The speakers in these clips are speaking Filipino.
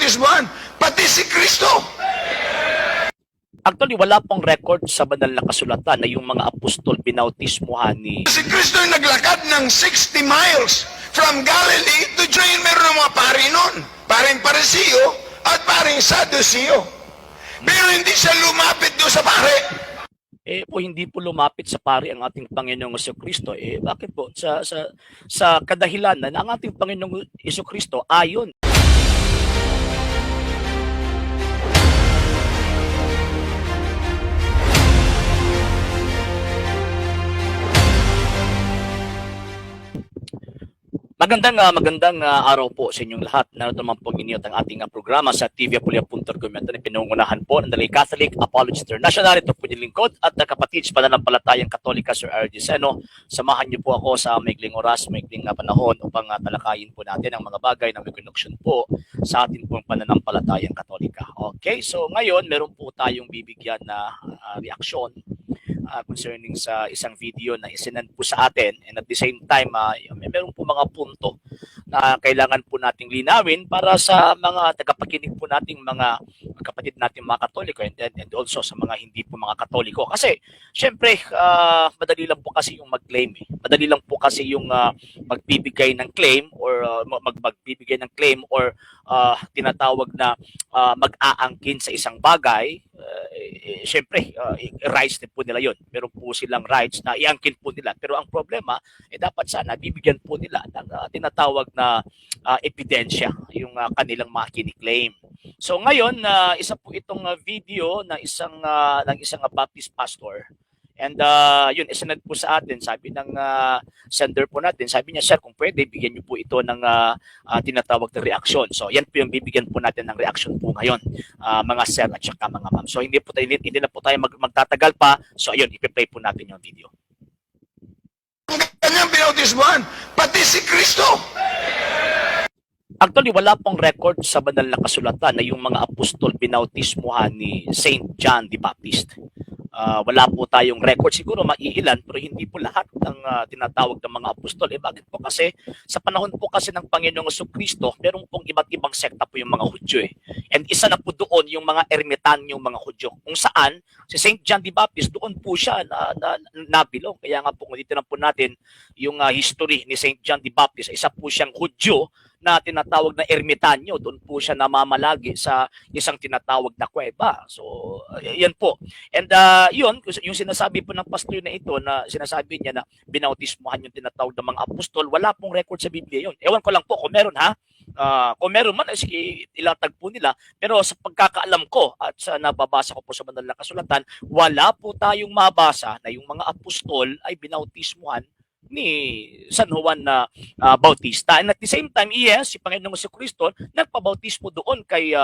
binautismuhan, pati si Kristo. Actually, wala pong record sa banal na kasulatan na yung mga apostol binautismuhan ni... Si Kristo ay naglakad ng 60 miles from Galilee to Jordan. Meron ng mga pari nun, paring Pariseo at paring Sadduceo. Pero hindi siya lumapit doon sa pare. Po hindi po lumapit sa pari ang ating Panginoong Jesucristo. Bakit po? Sa kadahilanan ang ating Panginoong Jesucristo ayon Magandang araw po sa inyong lahat. Narito naman po inyo ang ating programa sa tvapulya.com. Ito na pinungunahan po ng Dalay Catholic Apologist International. Ito po yung lingkod at kapatid sa pananampalatayang Katolika, Sir R.D. Seno. Samahan niyo po ako sa maikling oras, maikling panahon upang talakayin po natin ang mga bagay na may connection po sa ating pong pananampalatayang Katolika. Okay, so ngayon meron po tayong bibigyan na reaksyon concerning sa isang video na isinend po sa atin, and at the same time meron po mga punto na kailangan po nating linawin para sa mga tagapakinig po nating mga kapatid nating mga Katoliko and also sa mga hindi po mga Katoliko. Kasi syempre madali lang po kasi yung mag-claim. Madali lang po kasi yung magbibigay ng claim or magbibigay ng claim or tinatawag na mag-aangkin sa isang bagay. Syempre rights din po nila yon. Meron po silang rights na iangkin po nila. Pero ang problema, dapat sana bibigyan po nila ng tinatawag na ebidensya yung kanilang mga kiniklaim. So ngayon, isa po itong video na ng isang Baptist pastor. And yun, isinad po sa atin, sabi ng sender po natin, sabi niya, sir, kung pwede, bigyan niyo po ito ng tinatawag na reaksyon. So yan po yung bibigyan po natin ng reaksyon po ngayon, mga sir at saka mga ma'am. So hindi na po tayo magtatagal pa. So ayun, ipi-play po natin yung video. Kanyang binautismuhan, pati si Kristo. Actually, wala pong record sa banal na kasulatan na yung mga apostol binautismuhan ni Saint John the Baptist. Wala po tayong record, siguro maiilan, pero hindi po lahat ng tinatawag ng mga apostol. Bakit po? Kasi sa panahon po kasi ng Panginoong Jesucristo, meron pong iba't ibang sekta po yung mga Hudyo. And isa na po doon yung mga ermitanyong mga Hudyo. Kung saan, si Saint John the Baptist, doon po siya nabilong. Kaya nga po, kung dito na po natin yung history ni Saint John the Baptist, isa po siyang Hudyo na tinatawag na ermitanyo. Doon po siya namamalagi sa isang tinatawag na kuweba. So, yan po. And yun, yung sinasabi po ng pastor na ito, na sinasabi niya na binautismuhan yung tinatawag ng mga apostol, wala pong record sa Biblia yun. Ewan ko lang po kung meron ha. Kung meron man, sige, ilatag po nila. Pero sa pagkakaalam ko at sa nababasa ko po sa banal na kasulatan, wala po tayong mabasa na yung mga apostol ay binautismuhan ni San Juan na Bautista. And at the same time, yes, si Panginoong Jesucristo nagpabautismo doon kay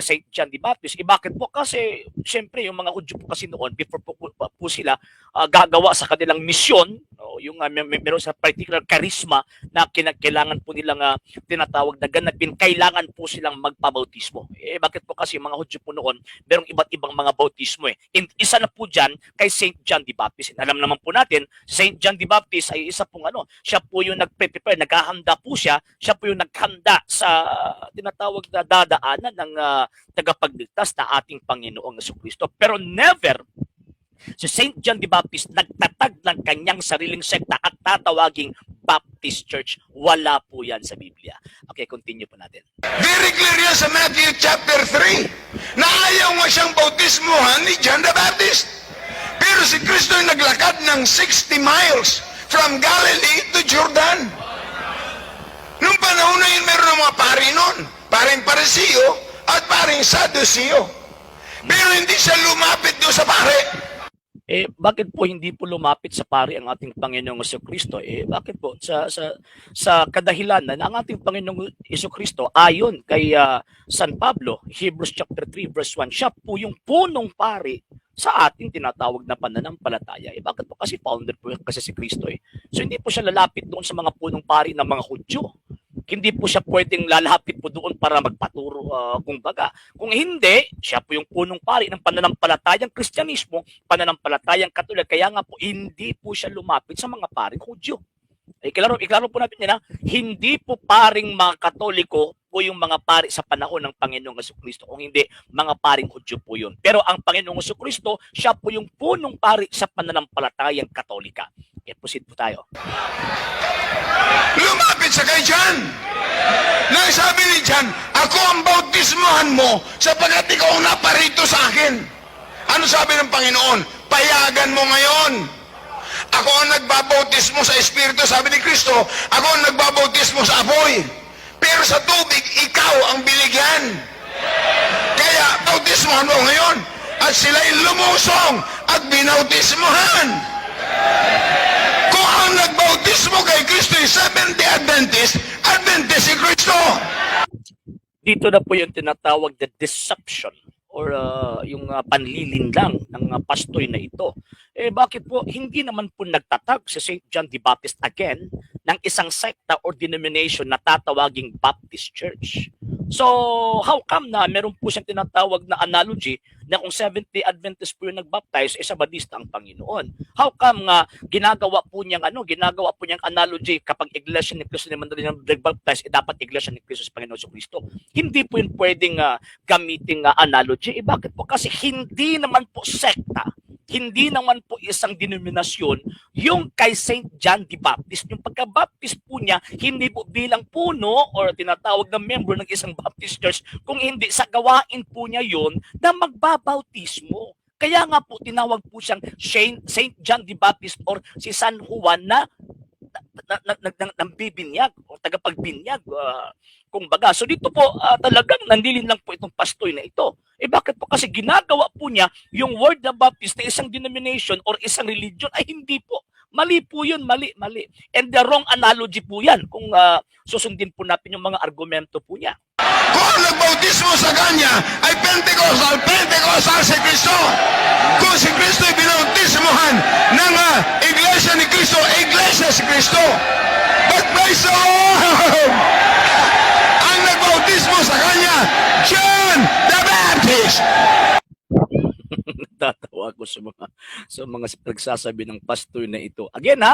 Saint John the Baptist. Bakit po? Kasi siyempre yung mga Hudyo po kasi noon, before po sila gagawa sa kanilang misyon, yung meron sa particular charisma na kailangan po nilang tinatawag na ganapin, kailangan po silang magpabautismo. Bakit po? Kasi yung mga Hudyo po noon, merong iba't ibang mga bautismo. Isa na po dyan kay Saint John the Baptist. Alam naman po natin, Saint John the Baptist ay isa pong siya po yung nagpe-prepare, naghahanda po siya po yung naghanda sa tinatawag na dadaanan ng tagapagligtas na ating Panginoong Jesucristo. Pero never si Saint John the Baptist nagtatag ng kanyang sariling sekta at tatawaging Baptist Church. Wala po yan sa Biblia. Okay, continue po natin. Very clear yan sa Matthew chapter 3 na ayaw nga siyang bautismuhan ni John the Baptist. Pero si Kristo ay naglakad ng 60 miles from Galilee to Jordan. Nung panahon na yun, meron ng mga pari nun, paring Pariseo at paring Sadduceo. Pero hindi siya lumapit doon sa pare. Bakit po hindi po lumapit sa pari ang ating Panginoong Jesucristo? Bakit po? Sa kadahilanan, ang ating Panginoong Jesucristo, ayon kay San Pablo, Hebrews chapter 3 verse 1, siya po yung punong pari sa ating tinatawag na pananampalataya. Bakit po? Kasi founder po kasi si Kristo. So hindi po siya lalapit doon sa mga punong pari ng mga Hudyo. Hindi po siya pwedeng lalapit po doon para magpaturo, kumbaga. Kung hindi, siya po yung punong pari ng pananampalatayang Kristyanismo, pananampalatayang Katolik. Kaya nga po, hindi po siya lumapit sa mga paring Hudyo. Iklaro po natin yan, hindi po paring mga Katoliko po yung mga pari sa panahon ng Panginoong Jesucristo. Kung hindi, mga paring Hudyo po yun. Pero ang Panginoong Jesucristo, siya po yung punong pari sa pananampalatayang Katolika. Okay, proceed po tayo. Lumapit sa kay John. Nang sabi ni John, ako ang bautismohan mo sapagkat ikaw ang naparito sa akin. Ano sabi ng Panginoon? Payagan mo ngayon. Ako ang nagbabautismo sa Espiritu, sabi ni Kristo. Ako ang nagbabautismo sa apoy. Pero sa tubig, ikaw ang binigyan. Kaya, bautismohan mo ngayon. At sila'y lumusong at binautismohan. Kung ang nagbautismo kay Kristo ay Seventh-day Adventist, Adventist si Kristo. Dito na po yung tinatawag na deception or yung panlilinlang ng pastoy na ito. Bakit po hindi naman po nagtatag si St. John the Baptist again ng isang sekta or denomination na tatawaging Baptist Church? So, how come na meron po siyang tinatawag na analogy na kung Seventh-day Adventist po yung nagbaptize, Sabadista ang Panginoon? How come nga ginagawa po niyang analogy kapag Iglesia ni Cristo naman rin nagbaptize, dapat Iglesia ni Cristo sa Panginoon sa Kristo? Hindi po yun pwedeng gamitin analogy. Bakit po? Kasi hindi naman po sekta, hindi naman po isang denominasyon yung kay St. John the Baptist. Yung pagka-baptist po niya, hindi po bilang puno or tinatawag na member ng isang Baptist church, kung hindi sa gawain po niya yon na magbabautismo. Kaya nga po tinawag po siyang St. John the Baptist or si San Juan na bibinyag o tagapagbinyag. Kumbaga. So dito po talagang nandilin lang po itong pastoy na ito. Bakit po? Kasi ginagawa po niya yung Word na Baptist na isang denomination or isang religion ay hindi po. Mali po yun, mali. And the wrong analogy po yan kung susundin po natin yung mga argumento po niya. Kung ang nagbautismo sa kanya ay Pentecostal si Kristo. Kung si Kristo ay binautismohan ng Iglesia ni Kristo, Iglesia si Kristo. But praise the Lord! Ang nagbautismo sa kanya, John the Baptist. Natatawa ko sa mga nagsasabi ng pastor na ito. Again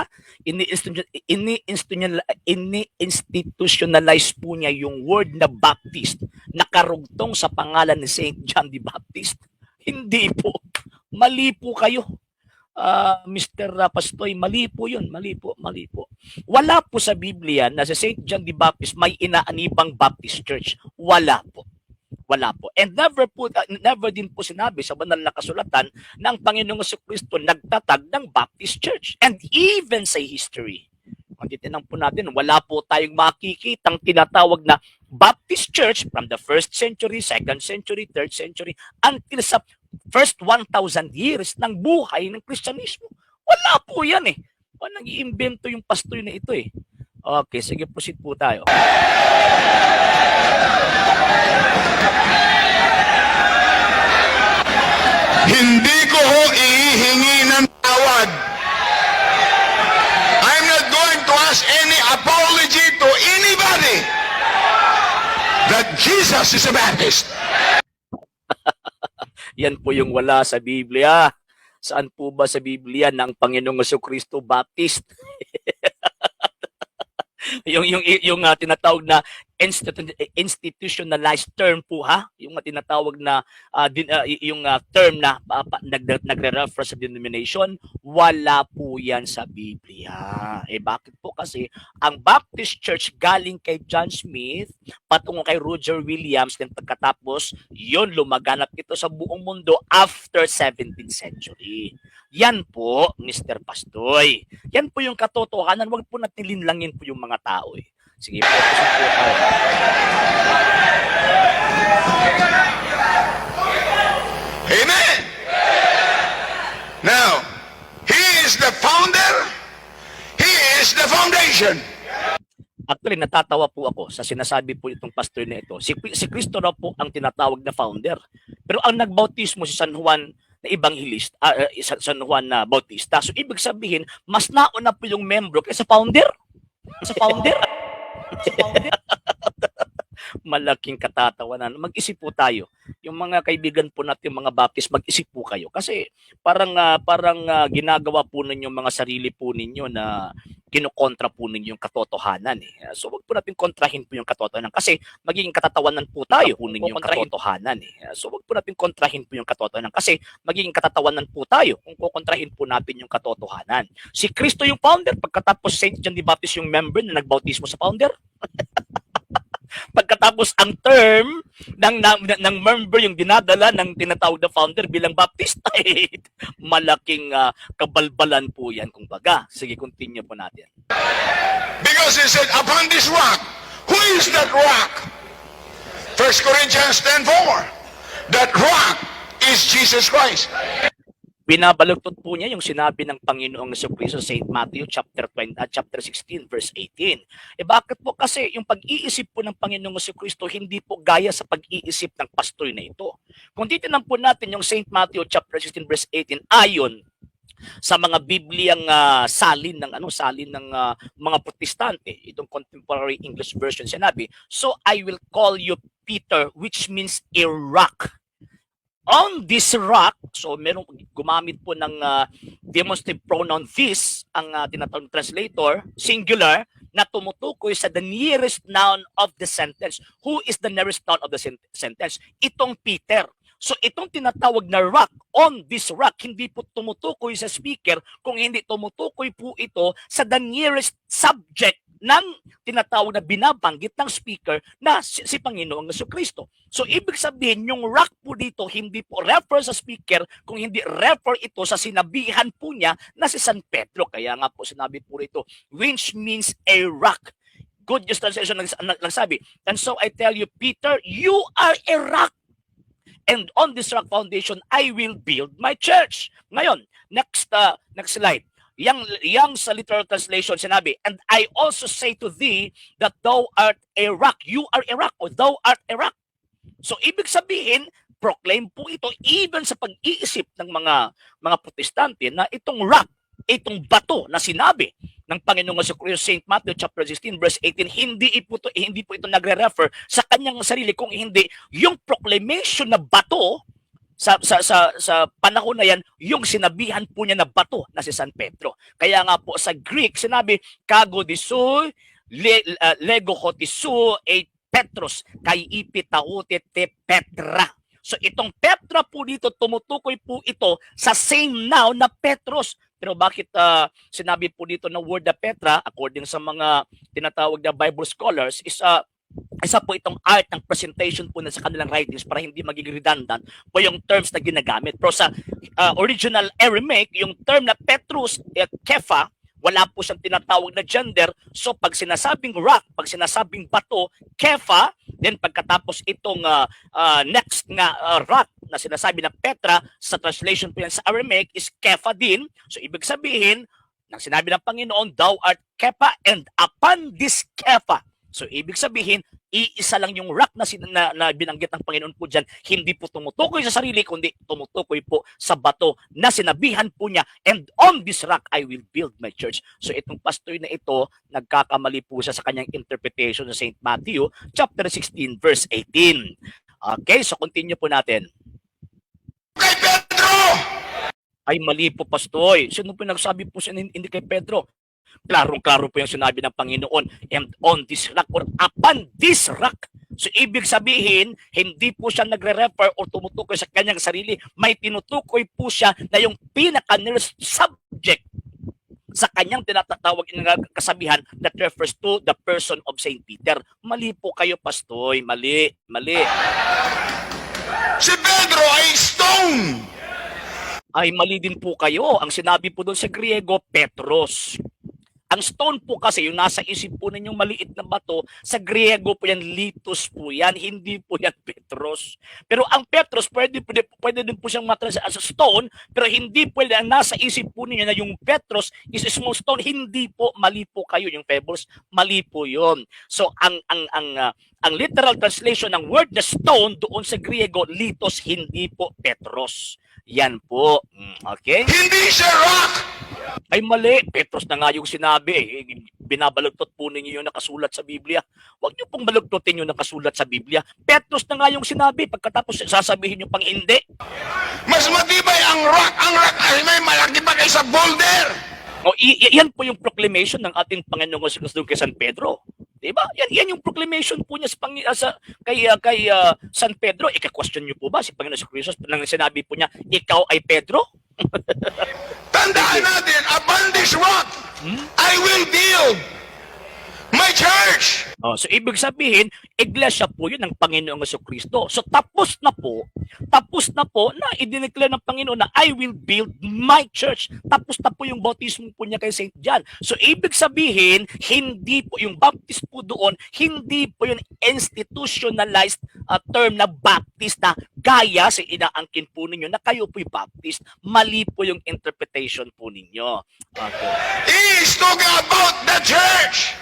ini-institutionalize po niya yung word na Baptist na karugtong sa pangalan ni St. John the Baptist. Hindi po. Mali po kayo. Mr. Pastoy, mali po yun. Mali po. Wala po sa Biblia na si St. John the Baptist may inaanibang Baptist Church. Wala po. And never din po sinabi sa banal na kasulatan ng Panginoong Jesucristo nagtatag ng Baptist Church. And even sa history, kung titinang po natin, wala po tayong makikitang tinatawag na Baptist Church from the 1st century, 2nd century, 3rd century, until sa first 1,000 years ng buhay ng Kristyanismo. Wala po yan nag-iimbento yung pastoy na ito Okay, sige, proceed po tayo. Hindi ko ihihingi ng tawad. I'm not going to ask any apology to anybody that Jesus is a Baptist. Yan po yung wala sa Biblia. Saan po ba sa Biblia ng Panginoong Jesucristo Baptist? yung tinatawag na institutionalized term po yung tinatawag na term na nagre-refer sa denomination, wala po yan sa Biblia. Bakit po? Kasi ang Baptist Church galing kay John Smith patungo kay Roger Williams, then pagkatapos yon lumaganap ito sa buong mundo after 17th century. Yan po, Mr. Pastoy. Yan po yung katotohanan. Huwag po natin linlangin po yung mga tao. Sige po, po tayo. Amen. Now, He is the founder. He is the foundation. Actually, natatawa po ako sa sinasabi po itong pastor na ito. Si Cristo na po ang tinatawag na founder. Pero ang nagbautismo si San Juan na evangelist, San Juan na Bautista. So, ibig sabihin, mas nauna po yung membro kaysa founder. Malaking katatawanan. Mag-isip po tayo. Yung mga kaibigan po natin, mga Baptist, mag-isip po kayo. Kasi parang ginagawa po ninyo mga sarili po ninyo na kinokontra po ninyo yung katotohanan. So wag po natin kontrahin po yung katotohanan kasi magiging katatawanan po tayo po ninyo yung katotohanan. So wag po natin kontrahin po yung katotohanan kasi magiging katatawanan po tayo kung kukontrahin po natin yung katotohanan. Si Kristo yung founder, pagkatapos Saint John the Baptist yung member na nagbautismo sa founder. Pagkatapos ang term ng member yung dinadala ng tinatawag na founder bilang Baptist, malaking kabalbalan po yan kumbaga. Sige, continue po natin. Because he said, upon this rock, who is that rock? 1 Corinthians 10:4. That rock is Jesus Christ. Binabaluktot po niya yung sinabi ng Panginoong Jesucristo sa St. Matthew chapter 16 verse 18. Bakit po? Kasi yung pag-iisip po ng Panginoong Jesucristo hindi po gaya sa pag-iisip ng pastor na ito. Kung titingnan po natin yung St. Matthew chapter 16 verse 18 ayon sa mga Bibliang salin ng mga Protestante, itong contemporary English version sinabi, "So I will call you Peter," which means a rock. On this rock, so merong gumamit po ng demonstrative pronoun this, ang tinatawag translator, singular, na tumutukoy sa the nearest noun of the sentence. Who is the nearest noun of the sentence? Itong Peter. So itong tinatawag na rock, on this rock, hindi po tumutukoy sa speaker, kung hindi tumutukoy po ito sa the nearest subject ng tinatawag na binabanggit ng speaker na si Panginoong Jesucristo. So ibig sabihin, yung rock po dito hindi po refer sa speaker, kung hindi refer ito sa sinabihan po niya na si San Pedro. Kaya nga po sinabi po rito, which means a rock. Good News Translation nagsabi, "And so I tell you, Peter, you are a rock. And on this rock foundation, I will build my church." Ngayon, next slide. Yang sa literal translation sinabi, "And I also say to thee that thou art a rock." You are a rock, or thou art a rock. So ibig sabihin, proclaim po ito even sa pag-iisip ng mga Protestante na itong rock, itong bato na sinabi ng Panginoong Jesucristo, St. Matthew chapter 16 verse 18, hindi po ito nagre-refer sa kanyang sarili, kung hindi yung proclamation na bato sa panahon na yan, yung sinabihan po niya na bato na si San Pedro. Kaya nga po sa Greek sinabi, "Kago disu lego hotisu e Petros kay ipitautit te Petra." So itong Petra po dito, tumutukoy po ito sa same noun na Petros. Pero bakit sinabi po dito na word na Petra, according sa mga tinatawag na Bible scholars, is isa po itong art ng presentation po na sa kanilang writings para hindi magiging redundant po yung terms na ginagamit. Pero sa original Aramaic, yung term na Petrus, Kepha, wala po siyang tinatawag na gender. So pag sinasabing rock, pag sinasabing bato, Kepha, then pagkatapos itong next nga rock na sinasabi na Petra, sa translation po yan sa Aramaic is Kepha din. So ibig sabihin, nang sinabi ng Panginoon, "Thou art Kepha, and upon this Kepha." So ibig sabihin, iisa lang yung rock na binanggit ng Panginoon po dyan. Hindi po tumutukoy sa sarili, kundi tumutukoy po sa bato na sinabihan po niya, "And on this rock I will build my church." So itong pastor na ito, nagkakamali po siya sa kanyang interpretation sa St. Matthew chapter 16 verse 18. Okay, so continue po natin. Kay Pedro! Ay mali po, pastor. Sino po nagsabi po siya hindi kay Pedro? Klaro-klaro po yung sinabi ng Panginoon, "And on this rock," or "upon this rock." So ibig sabihin, hindi po siya nagre-refer o tumutukoy sa kanyang sarili. May tinutukoy po siya na yung pinaka-nearest subject sa kanyang tinatawag na kasabihan that refers to the person of Saint Peter. Mali po kayo, pastoy. Mali. Si Pedro ay stone! Ay mali din po kayo. Ang sinabi po doon sa Griego, Petros. Ang stone po kasi, yung nasa isip po ninyong maliit na bato, sa Griego po yan, litos po yan, hindi po yan Petros. Pero ang Petros, pwede din po siyang matranslate as a stone, pero hindi pwede, ang nasa isip po ninyo na yung Petros is a small stone, hindi po, mali po kayo, yung Pebbles, mali po yun. So, ang literal translation ng word na stone doon sa Griego, litos, hindi po Petros. Yan po. Okay? Hindi siya rock! Ay mali, Petros na nga yung sinabi. Binabalagtot po ninyo yung nakasulat sa Biblia. Huwag niyo pong balagtotin yung nakasulat sa Biblia. Petros na nga yung sinabi. Pagkatapos sasabihin niyo pang hindi. Mas matibay ang rock. Ang rock ay may malaki pa kaysa boulder. O, yan po yung proclamation ng ating Panginoong Kristo kay San Pedro. Diba? Yan yung proclamation po niya kay San Pedro. Ika-question niyo po ba si Panginoon Kristo nang sinabi po niya, ikaw ay Pedro? Tandaan natin, upon this rock, I will build my church. Oh, so ibig sabihin, iglesia po yun ng Panginoong Kristo. So tapos na po na i-declare ng Panginoon na I will build my church. Tapos na po yung bautismo po niya kay St. John. So ibig sabihin, hindi po yung baptist po doon, hindi po yung institutionalized term na baptist na gaya sa inaangkin po ninyo na kayo po'y baptist. Mali po yung interpretation po ninyo. Okay. He is talking about the church.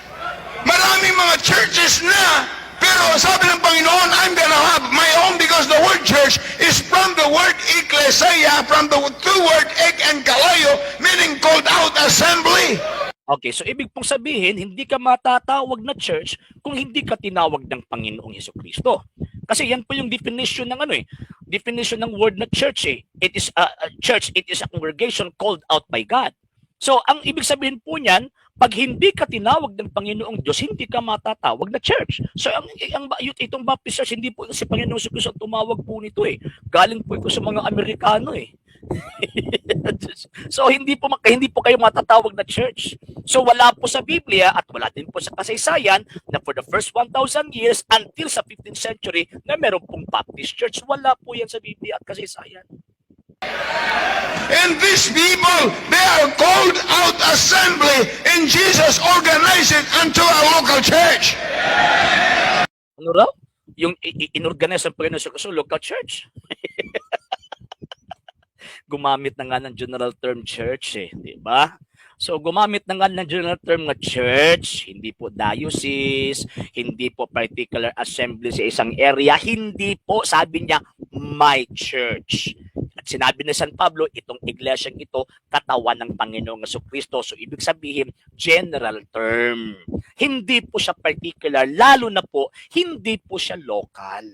Maraming mga churches na, pero sabi ng Panginoon, I'm gonna have my own because the word church is from the word ecclesia, from the two word ek and kalayo, meaning called out assembly. Okay, so ibig pong sabihin, hindi ka matatawag na church kung hindi ka tinawag ng Panginoong Hesukristo. Kasi yan po yung definition ng definition ng word na church eh. It is a church, it is a congregation called out by God. So, ang ibig sabihin po niyan, pag hindi ka tinawag ng Panginoong Diyos, hindi ka matatawag na church. So, itong Baptist Church, hindi po si Panginoong Kristo ang tumawag po nito eh. Galing po ito sa mga Amerikano eh. So, hindi po kayo matatawag na church. So, wala po sa Biblia at wala din po sa kasaysayan na for the first 1,000 years until sa 15th century na meron pong Baptist Church. Wala po yan sa Biblia at kasaysayan. And these people, they are called out assembly, and Jesus organized it unto a local church. Ano raw? Yung inorganize ng Panginoon sa local church. Gumamit na nga ng general term church eh, di ba? So gumamit na nga ng general term na church, hindi po diocese, hindi po particular assembly sa isang area, hindi po, sabi niya, my church. At sinabi ni San Pablo, itong iglesyang ito, katawan ng Panginoong Jesucristo. So ibig sabihin, general term. Hindi po siya particular, lalo na po, hindi po siya local.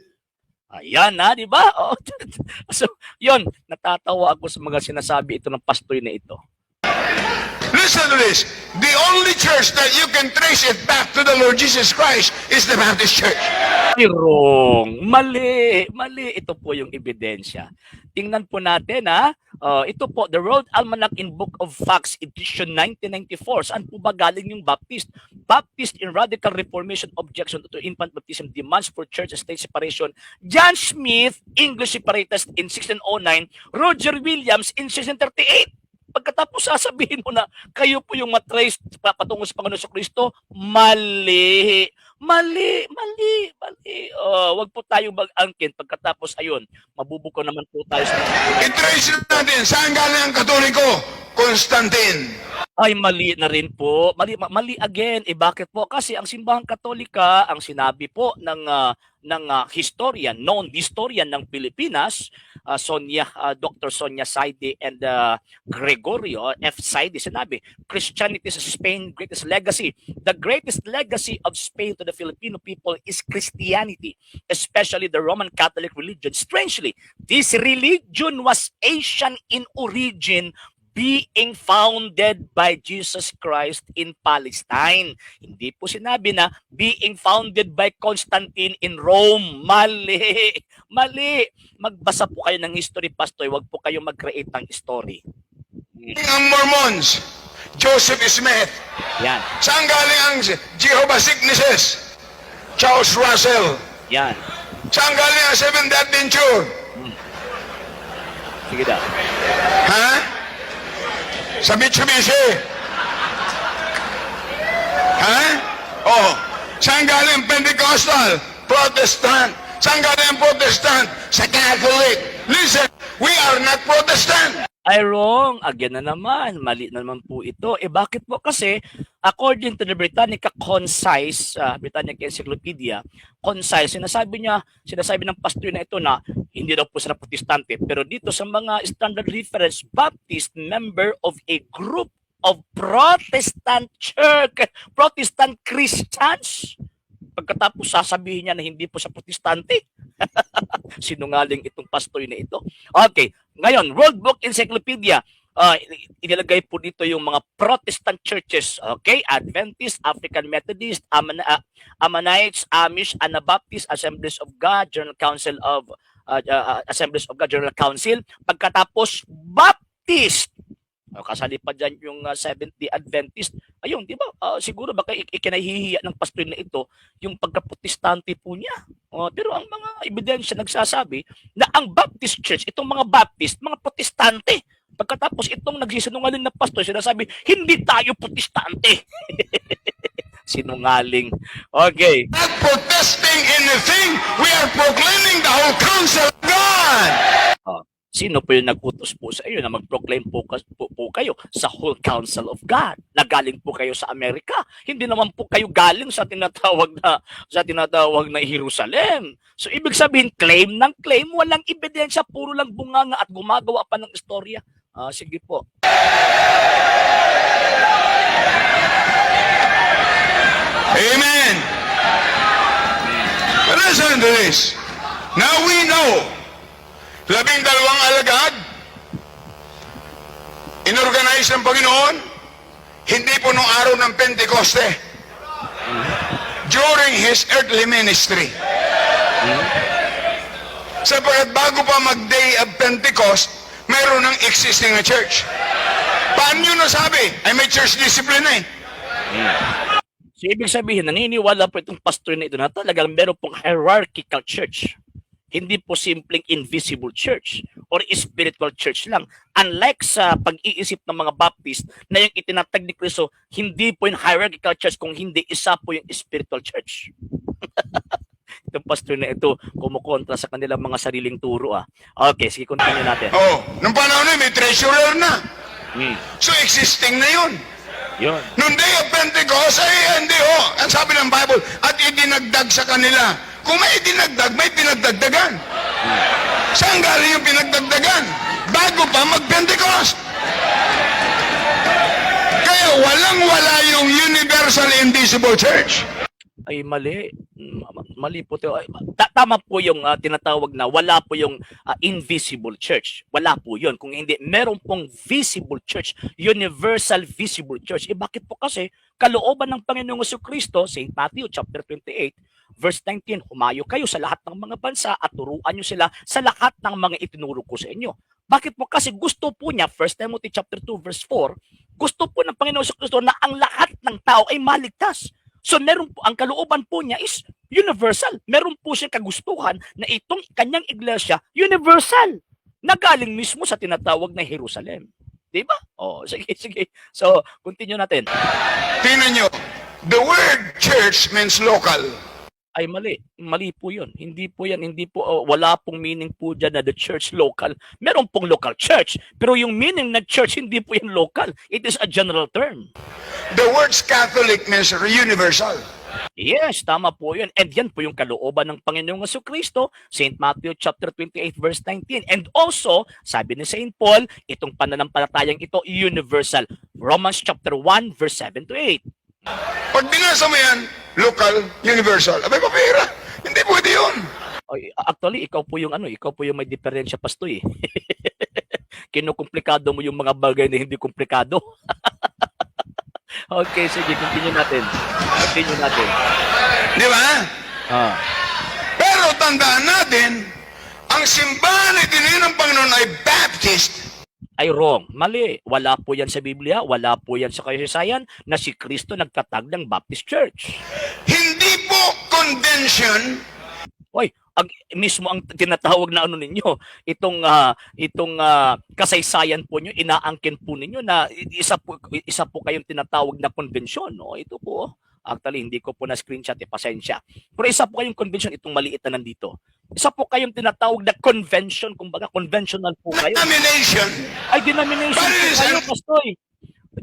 Ayan na, di ba? Oh. So, yun, natatawa ako sa mga sinasabi ito ng pastor na ito. Listen to this. The only church that you can trace it back to the Lord Jesus Christ is the Baptist Church. Wrong. Mali. Ito po yung ebidensya. Tingnan po natin ito po, the World Almanac in Book of Facts, edition 1994. Saan po ba galing yung Baptist? Baptist in Radical Reformation Objection to Infant Baptism Demands for Church and State Separation. John Smith, English Separatist in 1609. Roger Williams in 1638. Pagkatapos sasabihin mo na kayo po yung matrace patungo sa Panginoon sa Kristo, mali. Wag po tayo mag-angkin. Pagkatapos ayun, mabubuko naman po tayo sa I-trace natin, saan galing ang Katoliko? Constantine. Ay, mali na rin po. Mali again. Bakit po? Kasi ang Simbahang Katolika, ang sinabi po ng historian, known historian ng Pilipinas, Dr. Sonia Saide and Gregorio F. Saide, sinabi, Christianity is Spain's greatest legacy. The greatest legacy of Spain to the Filipino people is Christianity, especially the Roman Catholic religion. Strangely, this religion was Asian in origin, being founded by Jesus Christ in Palestine. Hindi po sinabi na being founded by Constantine in Rome. Mali. Magbasa po kayo ng history, pastor. Huwag po kayo mag-create ng story. Ang Mormons, Joseph Smith. Yan. Saan galing ang Jehovah's Witnesses? Charles Russell. Yan. Saan galing ang Seventh Adventure? Sige daw. Ha? Sa Mitsubishi. Ha? Oh. Saan galing Pentecostal? Protestant. Saan galing ang Protestant? Sa Catholic. Listen, we are not Protestant. Ay, wrong. Again na naman. Mali na naman po ito. Bakit po? Kasi, according to the Britannica Concise, Britannica Encyclopedia, Concise, sinasabi ng pastor na ito na hindi daw po sila protestante. Pero dito sa mga standard reference, Baptist, member of a group of Protestant Church, Protestant Christians. Pagkatapos sasabihin niya na hindi po siya protestante. Sinungaling itong pastoy na ito. Okay, ngayon, World Book Encyclopedia, inilagay po dito yung mga Protestant churches, okay? Adventist, African Methodist, Ammonites, Amish, Anabaptist, Assemblies of God, General Council of Assemblies of God, General Council. Pagkatapos, Baptist. Kasali pa dyan yung Seventh-day Adventist. Ayun, di ba? Siguro baka ikinahihiya ng pastor na ito yung pagka-protestante po niya. Pero ang mga ebidensya nagsasabi na ang Baptist Church, itong mga Baptist, mga protestante. Pagkatapos itong nagsisinungaling na pastor, sinasabi, hindi tayo protestante. Sinungaling. Okay. Not protesting anything. We are proclaiming the whole counsel of God. Sino po yung nag-utos po sa iyo na mag-proclaim po kayo sa whole counsel of God? Nagaling po kayo sa Amerika. Hindi naman po kayo galing sa tinatawag na Jerusalem. So ibig sabihin, claim ng claim, walang ebidensya, puro lang bunganga at gumagawa pa ng istorya. Sige po. Amen. But listen to this. Now we know 12 alagad, inorganize ng Panginoon, hindi po nung araw ng Pentecoste, during His earthly ministry. Sapagkat bago pa mag-day of Pentecost, mayroon ng existing na church. Paano nyo nasabi? Ay may church discipline eh. So ibig sabihin, naniniwala po itong pastor na ito na talagang meron pong hierarchical church. Hindi po simpleng invisible church or spiritual church lang. Unlike sa pag-iisip ng mga Baptist na yung itinatag ni Cristo, hindi po yung hierarchical church, kung hindi isa po yung spiritual church. Itong pastor na ito, kumukontra sa kanilang mga sariling turo. Okay, sige, continue natin. Nung panahon na, may treasurer na. So existing na yun. Yun. Nung day of Pentecost, ay hindi ang sabi ng Bible, at idinagdag sa kanila. Kung may dinagdag, may pinagdagdagan. Saan galing yung pinagdagdagan? Bago pa mag-Pentecost. Kaya walang-wala yung universal invisible church. Ay, mali. Mali po ito. Tama po yung tinatawag na wala po yung invisible church. Wala po yun. Kung hindi, meron pong visible church, universal visible church. Bakit po kasi kalooban ng Panginoong Jesucristo, St. Matthew chapter 28, verse 19, humayo kayo sa lahat ng mga bansa at turuan nyo sila sa lahat ng mga itinuro ko sa inyo. Bakit po? Kasi gusto po niya, 1 Timothy chapter 2, verse 4, gusto po ng Panginoong Jesucristo na ang lahat ng tao ay maligtas. So meron po, ang kalooban po niya is universal. Meron po siyang kagustuhan na itong kanyang iglesia, universal, na galing mismo sa tinatawag na Jerusalem. Diba? Sige. So, continue natin. Tingnan nyo, the word church means local. Ay, mali. Mali po yun. Hindi po yan. Hindi po, wala pong meaning po dyan na the church local. Meron pong local church. Pero yung meaning na church, hindi po yan local. It is a general term. The word Catholic means universal. Yes, tama po yun. And yan po yung kalooban ng Panginoong Jesucristo, St. Matthew chapter 28, verse 19. And also, sabi ni St. Paul, itong pananampalatayang ito, universal. Romans chapter 1, verse 7 to 8. Pag binasa mo yan, local, universal, abay papira. Hindi pwede yun. Actually, ikaw po yung may diferensya, pastoy. Kinukomplikado mo yung mga bagay na hindi komplikado. Okay, sige, continue natin. Di ba? Pero tandaan natin, ang simbahan na itinin ng Panginoon ay Baptist. Ay wrong. Mali. Wala po yan sa Biblia. Wala po yan sa kasaysayan na si Kristo nagtatag ng Baptist Church. Hindi po convention. Mismo ang tinatawag na ninyo, itong kasaysayan po nyo, inaangkin po ninyo na isa po kayong tinatawag na konbensyon. Ito po. Actually, hindi ko po na screenshot, pasensya. Pero isa po kayong convention, itong maliit na nandito. Isa po kayong tinatawag na convention, kumbaga conventional po kayo. Denomination. Ay, denomination po kayo, pastoy.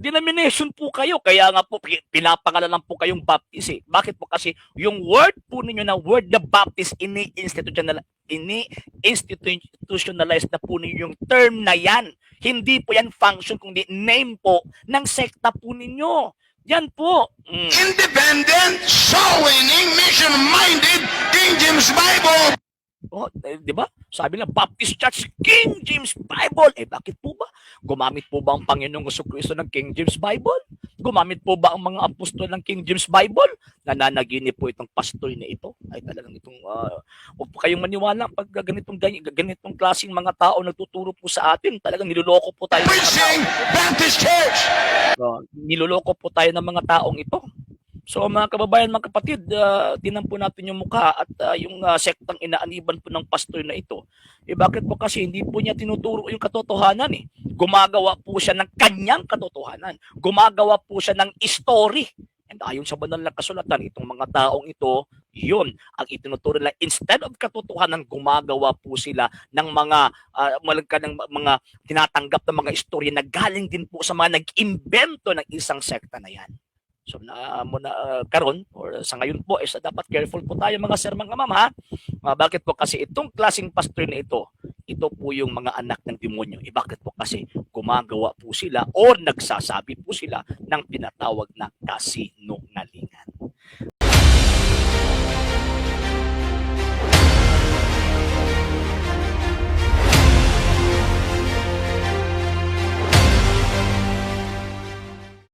denomination po kayo. Kaya nga po, pinapangalanan po kayong Baptist eh. Bakit po? Kasi yung word po ninyo na word na Baptist, ini-institutionalize na po ninyo yung term na yan. Hindi po yan function, kundi name po ng sekta po ninyo. Yan po. Independent, soul-winning, mission-minded, King James Bible. Oh, di ba? Sabi na Baptist Church King James Bible. Bakit po ba? Gumamit po ba ang Panginoong Jesucristo ng King James Bible? Gumamit po ba ang mga apostol ng King James Bible? Nananaginip po itong pastor na ito. Ay talagang itong huwag po kayong maniwala pag ganitong klaseng mga tao nagtuturo po sa atin. Talagang niloloko po tayo. Preaching Baptist Church. Niloloko po tayo ng mga taong ito. So mga kababayan, mga kapatid, tinan po natin yung mukha at yung sektang inaaniban po ng pastor na ito. Bakit po? Kasi hindi po niya tinuturo yung katotohanan eh. Gumagawa po siya ng kanyang katotohanan. Gumagawa po siya ng story. And ayon sa banal na kasulatan, itong mga taong ito, yun ang itinuturo nila. Instead of katotohanan, gumagawa po sila ng mga tinatanggap na mga istorya na galing din po sa mga nag-imbento ng isang sekta na yan. So karon or sa ngayon po is dapat careful po tayo mga sir, mga ma'am ha. Bakit po? Kasi itong klaseng pastor na ito po yung mga anak ng demonyo. Bakit po? Kasi gumagawa po sila or nagsasabi po sila ng pinatawag na kasinungalingan.